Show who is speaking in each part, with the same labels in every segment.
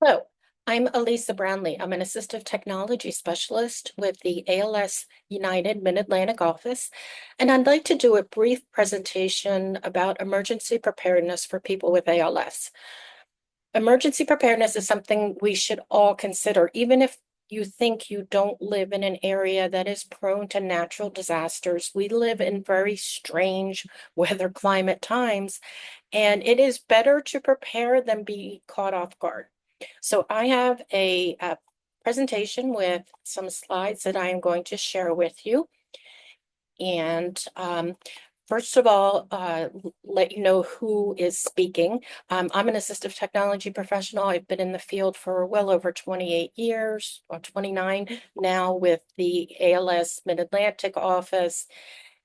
Speaker 1: Hello, I'm Alisa Brownlee. I'm an assistive technology specialist with the ALS United Mid-Atlantic office, and I'd like to do a brief presentation about emergency preparedness for people with ALS. Emergency preparedness is something we should all consider, even if you think you don't live in an area that is prone to natural disasters. We live in very strange weather climate times, and it is better to prepare than be caught off guard. So I have a presentation with some slides that I am going to share with you. And first of all, let you know who is speaking. I'm an assistive technology professional. I've been in the field for well over 28 years, or 29 now, with the ALS Mid-Atlantic office.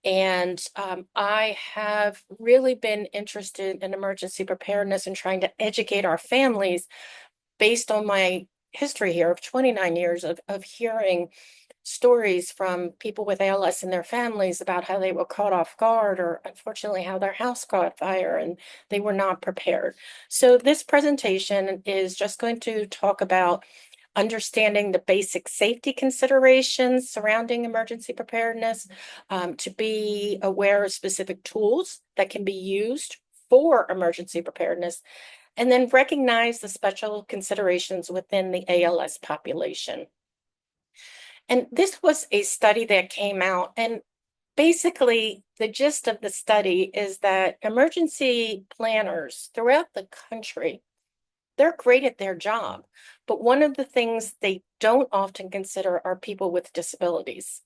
Speaker 1: And I have really been interested in emergency preparedness and trying to educate our families based on my history here of 29 years of hearing stories from people with ALS and their families about how they were caught off guard, or unfortunately how their house caught fire and they were not prepared. So this presentation is just going to talk about understanding the basic safety considerations surrounding emergency preparedness, to be aware of specific tools that can be used for emergency preparedness, and then recognize the special considerations within the ALS population. And this was a study that came out, and basically the gist of the study is that emergency planners throughout the country, they're great at their job, but one of the things they don't often consider are people with disabilities.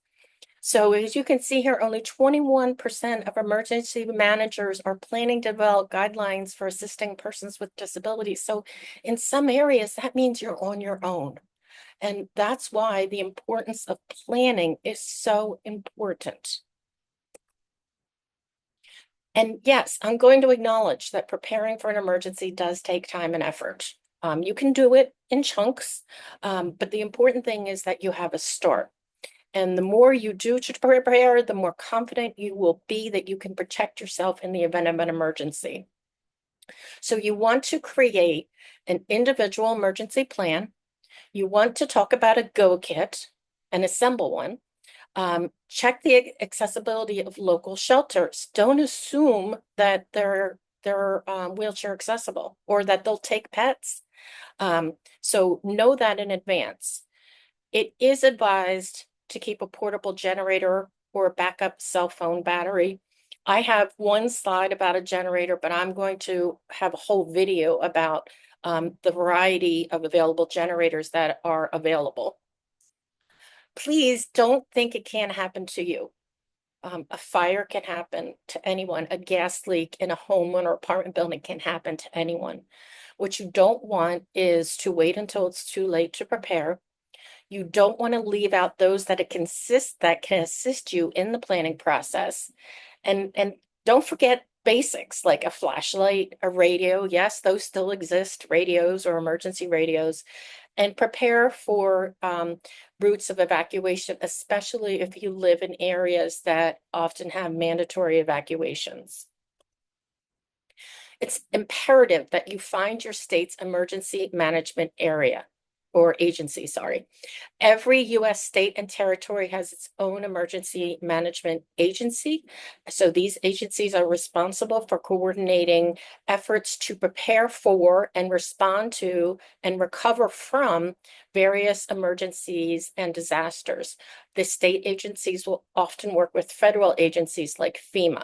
Speaker 1: So as you can see here, only 21% of emergency managers are planning to develop guidelines for assisting persons with disabilities. So in some areas, that means you're on your own. And that's why the importance of planning is so important. And yes, I'm going to acknowledge that preparing for an emergency does take time and effort. You can do it in chunks, but the important thing is that you have a start. And the more you do to prepare, the more confident you will be that you can protect yourself in the event of an emergency. So you want to create an individual emergency plan. You want to talk about a go kit and assemble one. Check the accessibility of local shelters. Don't assume that they're wheelchair accessible or that they'll take pets. So know that in advance. It is advised to keep a portable generator or a backup cell phone battery. I have one slide about a generator, but I'm going to have a whole video about the variety of available generators that are available. Please don't think it can't happen to you. A fire can happen to anyone. A gas leak in a home or apartment building can happen to anyone. What you don't want is to wait until it's too late to prepare. You don't want to leave out those that can assist you in the planning process. And don't forget basics like a flashlight, a radio. Yes, those still exist, radios or emergency radios. And prepare for routes of evacuation, especially if you live in areas that often have mandatory evacuations. It's imperative that you find your state's emergency management area or agency, sorry. Every US state and territory has its own emergency management agency. So these agencies are responsible for coordinating efforts to prepare for and respond to and recover from various emergencies and disasters. The state agencies will often work with federal agencies like FEMA.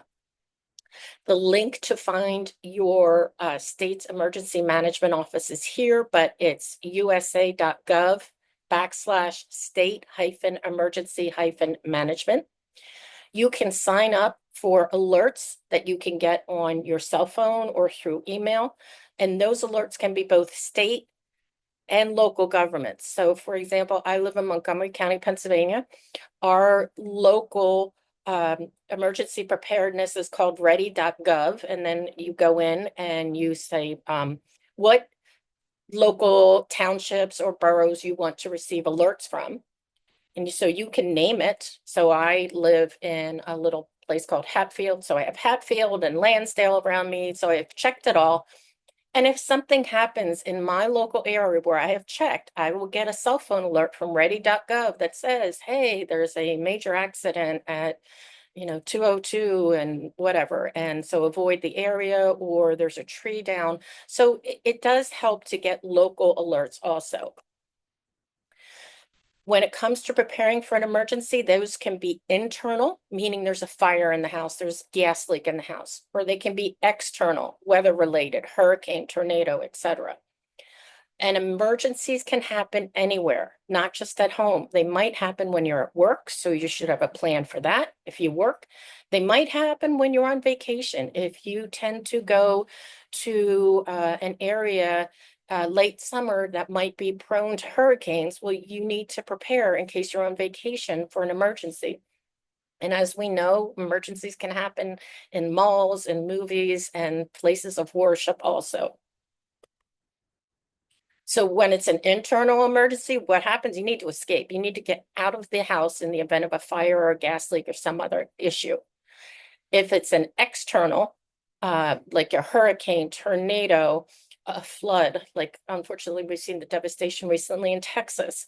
Speaker 1: The link to find your state's emergency management office is here, but it's usa.gov/state-emergency-management. You can sign up for alerts that you can get on your cell phone or through email, and those alerts can be both state and local governments. So for example, I live in Montgomery County, Pennsylvania. Our local emergency preparedness is called ready.gov, and then you go in and you say what local townships or boroughs you want to receive alerts from, and so you can name it. So I live in a little place called Hatfield, so I have Hatfield and Lansdale around me, so I've checked it all. And if something happens in my local area where I have checked, I will get a cell phone alert from ready.gov that says, hey, there's a major accident at 202 and whatever. And so avoid the area, or there's a tree down. So it does help to get local alerts also. When it comes to preparing for an emergency, those can be internal, meaning there's a fire in the house, there's gas leak in the house, or they can be external, weather related, hurricane, tornado, etc. And emergencies can happen anywhere, not just at home. They might happen when you're at work, so you should have a plan for that if you work. They might happen when you're on vacation. If you tend to go to an area late summer that might be prone to hurricanes, well, you need to prepare in case you're on vacation for an emergency. And as we know, emergencies can happen in malls and movies and places of worship also. So when it's an internal emergency, what happens? You need to escape. You need to get out of the house in the event of a fire or a gas leak or some other issue. If it's an external, like a hurricane, tornado, a flood, like unfortunately we've seen the devastation recently in Texas,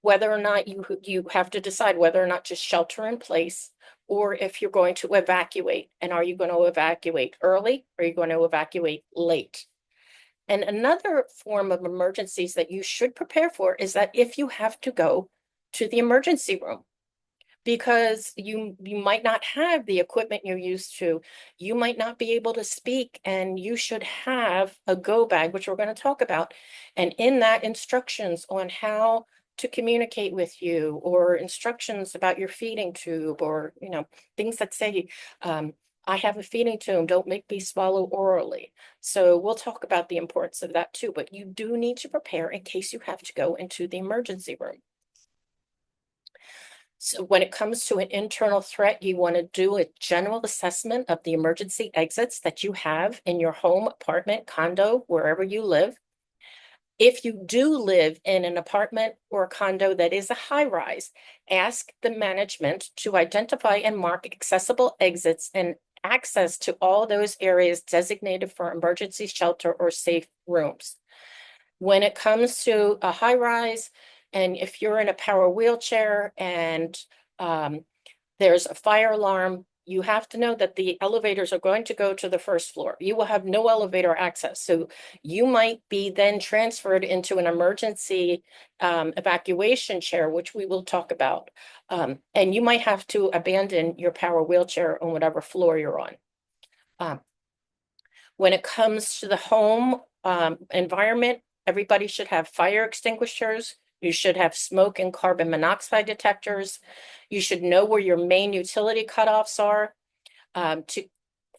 Speaker 1: whether or not you have to decide whether or not to shelter in place, or if you're going to evacuate. And are you going to evacuate early, or are you going to evacuate late? And another form of emergencies that you should prepare for is that if you have to go to the emergency room, because you might not have the equipment you're used to, you might not be able to speak, and you should have a go bag, which we're going to talk about. And in that, instructions on how to communicate with you, or instructions about your feeding tube, or things that say, I have a feeding tube, don't make me swallow orally. So we'll talk about the importance of that too, but you do need to prepare in case you have to go into the emergency room. So when it comes to an internal threat, you want to do a general assessment of the emergency exits that you have in your home, apartment, condo, wherever you live. If you do live in an apartment or a condo that is a high rise, ask the management to identify and mark accessible exits and access to all those areas designated for emergency shelter or safe rooms. When it comes to a high rise, and if you're in a power wheelchair and there's a fire alarm, you have to know that the elevators are going to go to the first floor. You will have no elevator access. So you might be then transferred into an emergency evacuation chair, which we will talk about. And you might have to abandon your power wheelchair on whatever floor you're on. When it comes to the home environment, everybody should have fire extinguishers. You should have smoke and carbon monoxide detectors. You should know where your main utility cutoffs are, to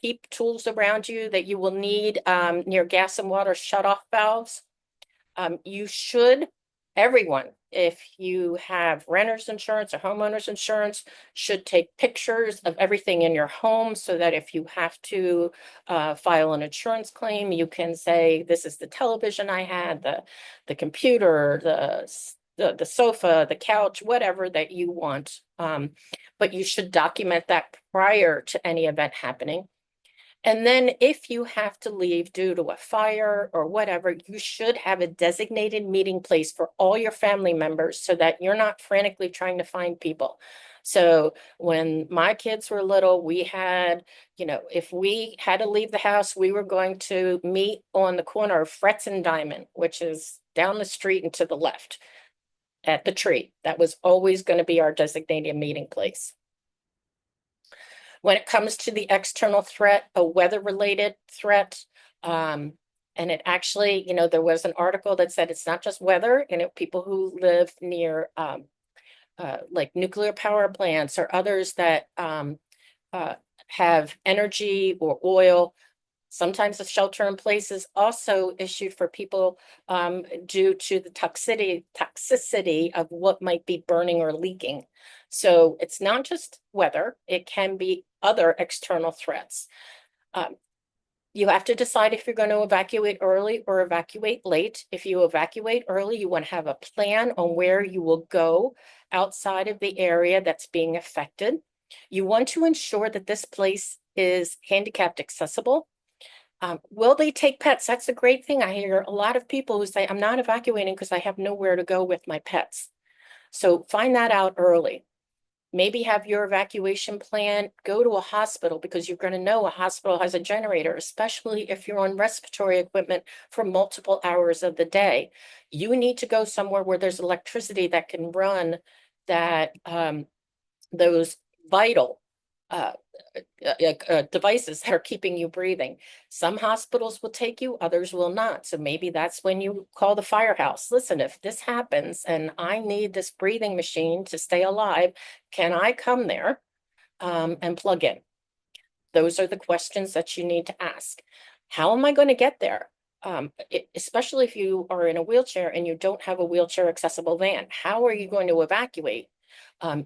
Speaker 1: keep tools around you that you will need near gas and water shutoff valves. You should, everyone, if you have renter's insurance or homeowner's insurance, should take pictures of everything in your home, so that if you have to file an insurance claim, you can say, this is the television I had, the computer, the sofa, the couch, whatever that you want. But you should document that prior to any event happening. And then if you have to leave due to a fire or whatever, you should have a designated meeting place for all your family members, so that you're not frantically trying to find people. So when my kids were little, we had, if we had to leave the house, we were going to meet on the corner of Fretz and Diamond, which is down the street and to the left at the tree. That was always going to be our designated meeting place. When it comes to the external threat, a weather-related threat, and it actually, there was an article that said it's not just weather, people who live near like nuclear power plants or others that have energy or oil. Sometimes the shelter in place is also issued for people due to the toxicity of what might be burning or leaking. So it's not just weather, it can be other external threats. You have to decide if you're going to evacuate early or evacuate late. If you evacuate early, you want to have a plan on where you will go outside of the area that's being affected. You want to ensure that this place is handicapped accessible. Will they take pets? That's a great thing. I hear a lot of people who say, I'm not evacuating because I have nowhere to go with my pets. So find that out early. Maybe have your evacuation plan, go to a hospital because you're going to know a hospital has a generator, especially if you're on respiratory equipment for multiple hours of the day. You need to go somewhere where there's electricity that can run that those vital uh, devices that are keeping you breathing. Some hospitals will take you, others will not. So maybe that's when you call the firehouse. Listen, if this happens and I need this breathing machine to stay alive, can I come there and plug in? Those are the questions that you need to ask. How am I going to get there? Especially if you are in a wheelchair and you don't have a wheelchair accessible van, how are you going to evacuate?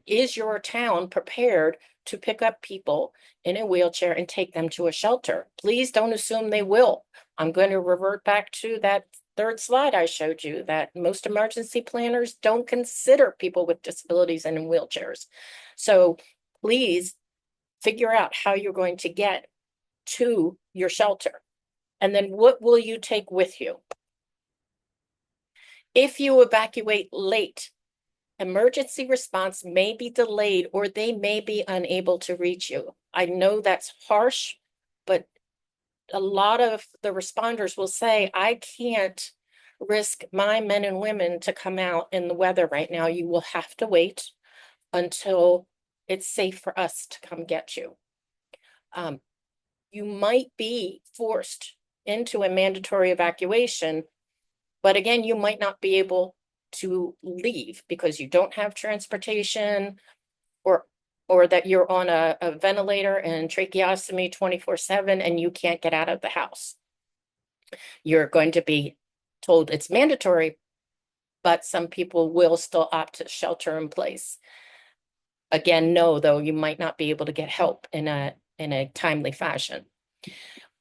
Speaker 1: Is your town prepared to pick up people in a wheelchair and take them to a shelter? Please don't assume they will. I'm going to revert back to that third slide I showed you, that most emergency planners don't consider people with disabilities and in wheelchairs. So please figure out how you're going to get to your shelter. And then what will you take with you? If you evacuate late, emergency response may be delayed or they may be unable to reach you. I know that's harsh, but a lot of the responders will say, I can't risk my men and women to come out in the weather right now. You will have to wait until it's safe for us to come get you. You might be forced into a mandatory evacuation, but again, you might not be able to leave because you don't have transportation or that you're on a ventilator and tracheostomy 24/7 and you can't get out of the house. You're going to be told it's mandatory, but some people will still opt to shelter in place. Again, no, though, you might not be able to get help in a timely fashion.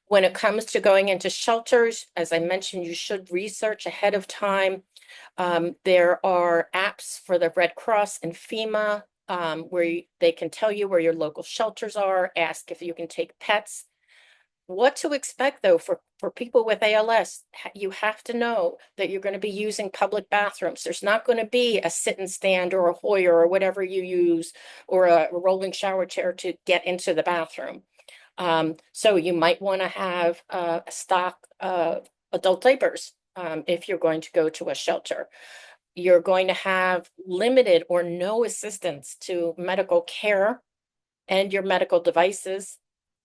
Speaker 1: When it comes to going into shelters, as I mentioned, you should research ahead of time. There are apps for the Red Cross and FEMA where they can tell you where your local shelters are, ask if you can take pets. What to expect, though, for people with ALS, you have to know that you're going to be using public bathrooms. There's not going to be a sit and stand or a Hoyer or whatever you use or a rolling shower chair to get into the bathroom. So you might want to have a stock of adult diapers if you're going to go to a shelter. You're going to have limited or no assistance to medical care and your medical devices.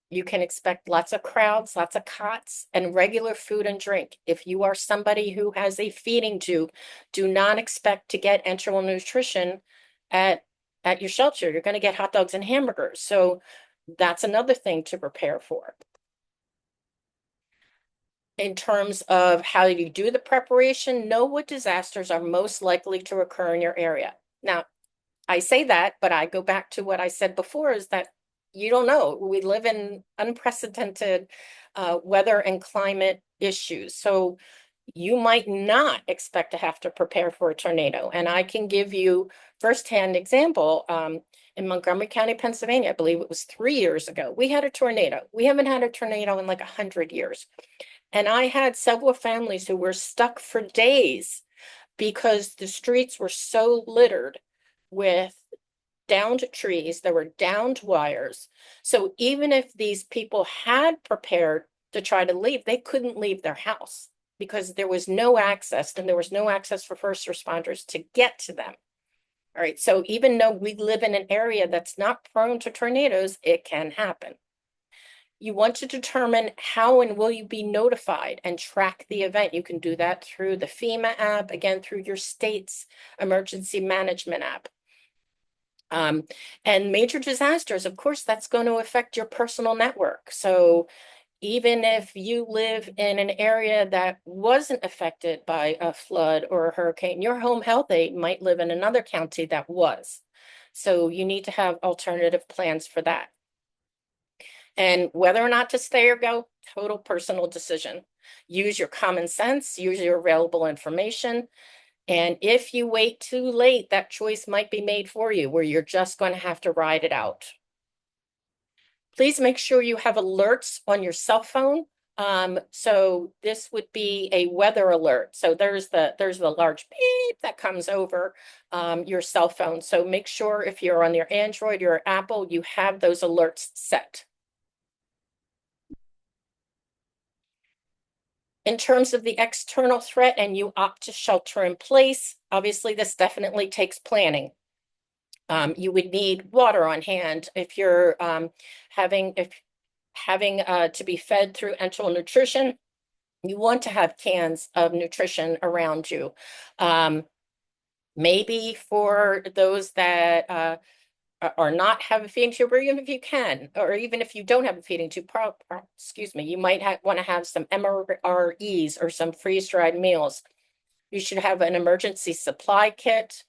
Speaker 1: You can expect lots of crowds, lots of cots, and regular food and drink. If you are somebody who has a feeding tube, do not expect to get enteral nutrition at your shelter. You're going to get hot dogs and hamburgers. So that's another thing to prepare for. In terms of how you do the preparation, know what disasters are most likely to occur in your area. Now, I say that, but I go back to what I said before is that you don't know. We live in unprecedented weather and climate issues. So you might not expect to have to prepare for a tornado. And I can give you firsthand example. In Montgomery County, Pennsylvania, I believe it was 3 years ago, we had a tornado. We haven't had a tornado in like 100 years. And I had several families who were stuck for days because the streets were so littered with downed trees, there were downed wires. So even if these people had prepared to try to leave, they couldn't leave their house because there was no access, and there was no access for first responders to get to them. All right, so even though we live in an area that's not prone to tornadoes, it can happen. You want to determine how and will you be notified and track the event. You can do that through the FEMA app, again, through your state's emergency management app. And major disasters, of course, that's going to affect your personal network. So even if you live in an area that wasn't affected by a flood or a hurricane, your home health aide might live in another county that was. So you need to have alternative plans for that. And whether or not to stay or go, total personal decision. Use your common sense, use your available information. And if you wait too late, that choice might be made for you where you're just going to have to ride it out. Please make sure you have alerts on your cell phone So this would be a weather alert. So there's the large beep that comes over your cell phone. So make sure if you're on your Android or Apple, you have those alerts set. In terms of the external threat and you opt to shelter in place, obviously this definitely takes planning. You would need water on hand if you're having to be fed through enteral nutrition. You want to have cans of nutrition around you. Um, Maybe for those that or not have a feeding tube, or even if you can, or even if you don't have a feeding tube, excuse me, you might want to have some MREs or some freeze-dried meals. You should have an emergency supply kit.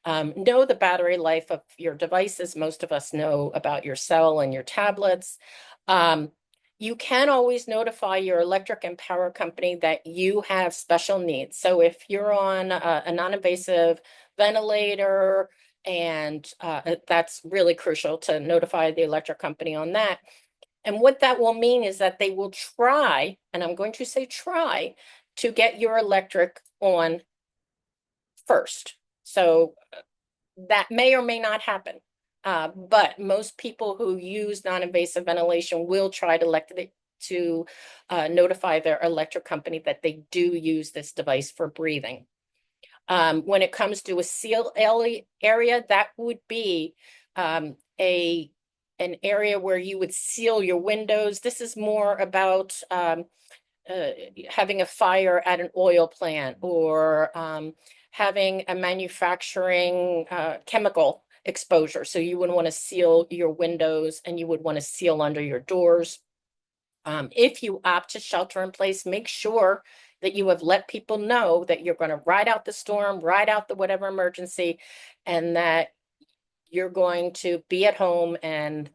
Speaker 1: Know the battery life of your devices. Most of us know about your cell and your tablets. Um, you can always notify your electric and power company that you have special needs. So if you're on a non-invasive ventilator, and that's really crucial to notify the electric company on that. And what that will mean is that they will try, and I'm going to say try, to get your electric on first. So that may or may not happen. But most people who use non-invasive ventilation will try to notify their electric company that they do use this device for breathing. When it comes to a seal area, that would be an area where you would seal your windows. This is more about uh, having a fire at an oil plant, or having a manufacturing chemical exposure. So you would want to seal your windows, and you would want to seal under your doors. If you opt to shelter in place, make sure that you have let people know that you're going to ride out the storm, ride out the whatever emergency, and that you're going to be at home, and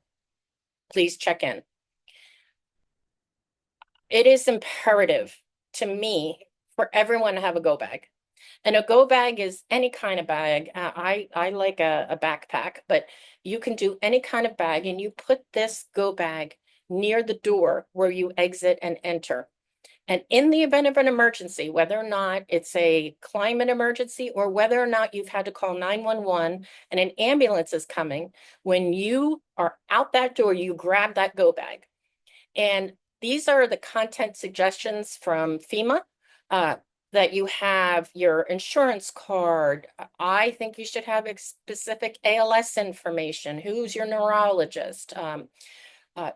Speaker 1: please check in. It is imperative to me for everyone to have a go bag. And a go bag is any kind of bag. I like a backpack, but you can do any kind of bag, and you put this go bag near the door where you exit and enter. And in the event of an emergency, whether or not it's a climate emergency or whether or not you've had to call 911 and an ambulance is coming, when you are out that door, you grab that go bag. And these are the content suggestions from FEMA. That you have your insurance card. I think you should have specific ALS information. Who's your neurologist?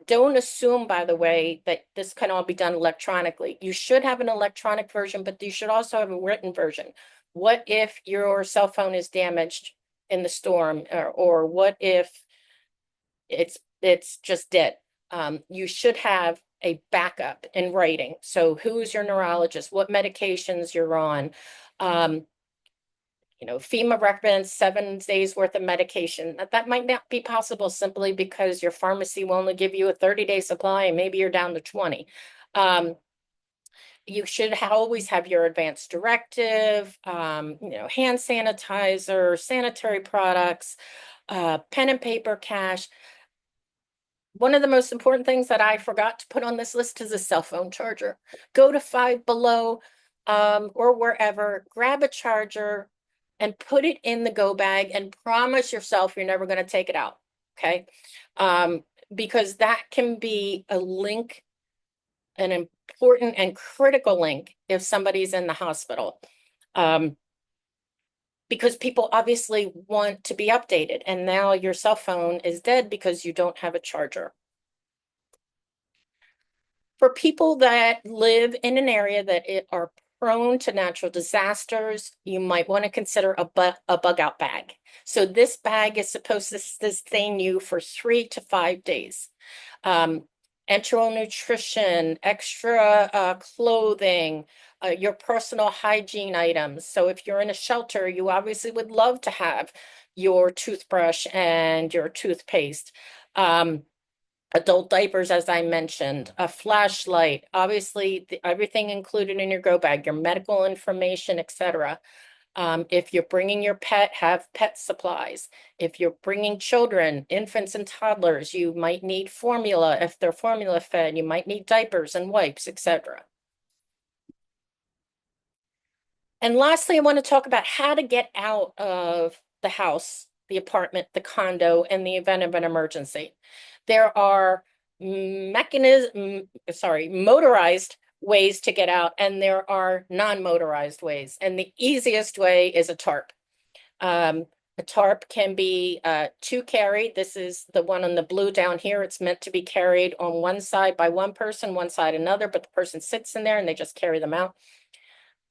Speaker 1: Don't assume, by the way, that this can all be done electronically. You should have an electronic version, but you should also have a written version. What if your cell phone is damaged in the storm, or what if it's just dead? You should have a backup in writing. So who's your neurologist, what medications you're on. FEMA recommends 7 days worth of medication. That might not be possible simply because your pharmacy will only give you a 30-day supply, and maybe you're down to 20. You should always have your advance directive, hand sanitizer, sanitary products, pen and paper, cash. One of the most important things that I forgot to put on this list is a cell phone charger. Go to Five Below, or wherever, grab a charger and put it in the go bag, and promise yourself you're never going to take it out. Okay. Because that can be a link, an important and critical link if somebody's in the hospital. Because people obviously want to be updated, and now your cell phone is dead because you don't have a charger. For people that live in an area that are prone to natural disasters, you might want to consider a bug out bag. So this bag is supposed to sustain you for 3 to 5 days. Enteral nutrition, extra clothing, your personal hygiene items. So if you're in a shelter, you obviously would love to have your toothbrush and your toothpaste. Adult diapers, as I mentioned, a flashlight, obviously everything included in your go bag, your medical information, etc. If you're bringing your pet, have pet supplies. If you're bringing children, infants and toddlers, you might need formula. If they're formula fed, you might need diapers and wipes, etc. And lastly, I want to talk about how to get out of the house, the apartment, the condo in the event of an emergency. There are motorized ways to get out, and there are non-motorized ways. And the easiest way is a tarp. A tarp can be two carried. This is the one on the blue down here. It's meant to be carried on one side by one person, one side another, but the person sits in there and they just carry them out.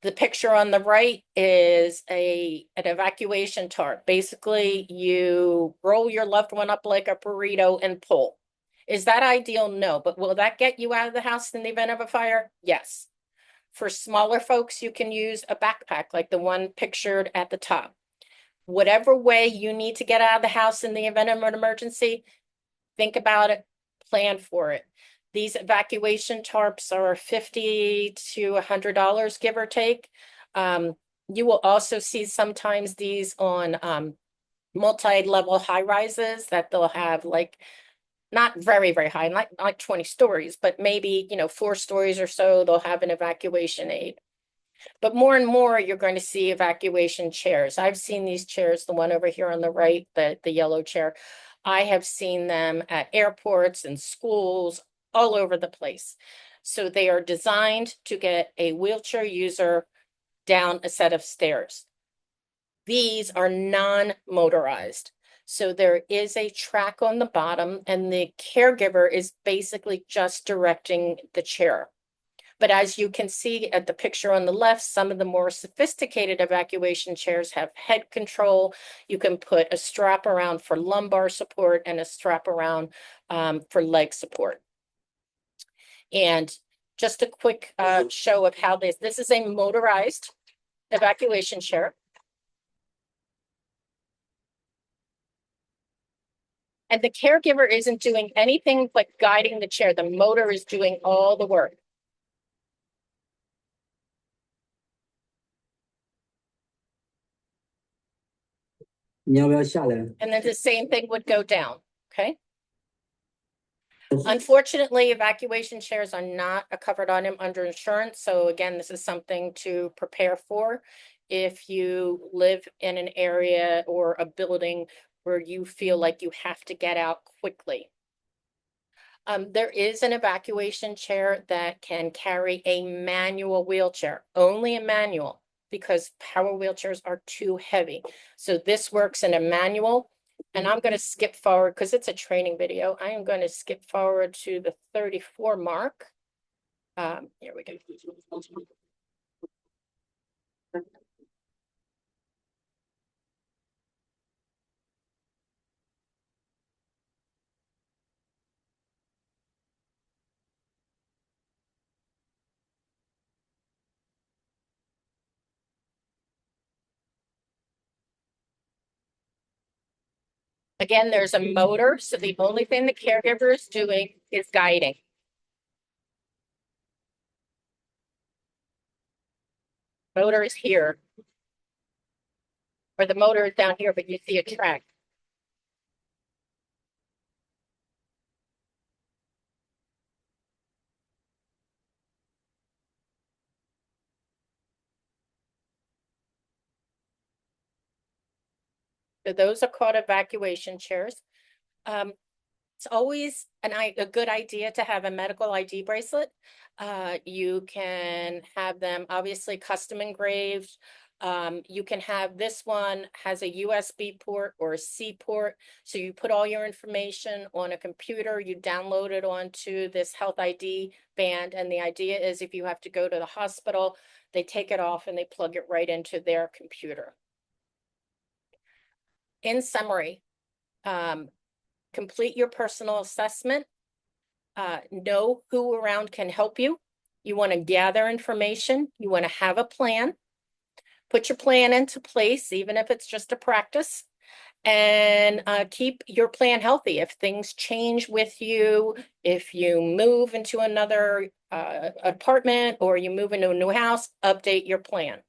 Speaker 1: The picture on the right is an evacuation tarp. Basically, you roll your loved one up like a burrito and pull. Is that ideal? No. But will that get you out of the house in the event of a fire? Yes. For smaller folks, you can use a backpack like the one pictured at the top. Whatever way you need to get out of the house in the event of an emergency, think about it, plan for it. These evacuation tarps are $50 to $100, give or take. You will also see sometimes these on multi-level high rises that they'll have like not very, very high, like 20 stories, but maybe, 4 stories or so, they'll have an evacuation aid. But more and more, you're going to see evacuation chairs. I've seen these chairs, the one over here on the right, the yellow chair. I have seen them at airports and schools all over the place. So they are designed to get a wheelchair user down a set of stairs. These are non-motorized. So there is a track on the bottom, and the caregiver is basically just directing the chair. But as you can see at the picture on the left, some of the more sophisticated evacuation chairs have head control. You can put a strap around for lumbar support and a strap around for leg support. And just a quick show of how this is a motorized evacuation chair. And the caregiver isn't doing anything but guiding the chair. The motor is doing all the work. And then the same thing would go down, okay? Unfortunately, evacuation chairs are not a covered item under insurance. So again, this is something to prepare for if you live in an area or a building where you feel like you have to get out quickly. There is an evacuation chair that can carry a manual wheelchair, only a manual, because power wheelchairs are too heavy. So this works in a manual. And I'm going to skip forward because it's a training video. I am going to skip forward to the 34 mark. Here we go. Again, there's a motor, so the only thing the caregiver is doing is guiding. Motor is here, or the motor is down here, but you see a track. So those are called evacuation chairs. It's always a good idea to have a medical ID bracelet. You can have them obviously custom engraved. You can have this one has a USB port or a C port. So you put all your information on a computer, you download it onto this health ID band. And the idea is if you have to go to the hospital, they take it off and they plug it right into their computer. In summary, complete your personal assessment. Know who around can help you. You want to gather information. You want to have a plan. Put your plan into place, even if it's just a practice. And keep your plan healthy. If things change with you, if you move into another apartment or you move into a new house, update your plan.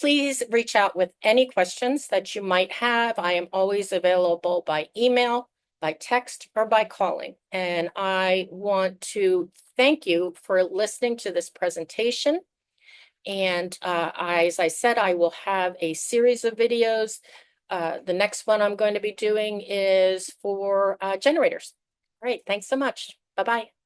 Speaker 1: please reach out with any questions that you might have. I am always available by email, by text, or by calling. And I want to thank you for listening to this presentation. And as I said, I will have a series of videos. The next one I'm going to be doing is for generators. All right, thanks so much. Bye-bye.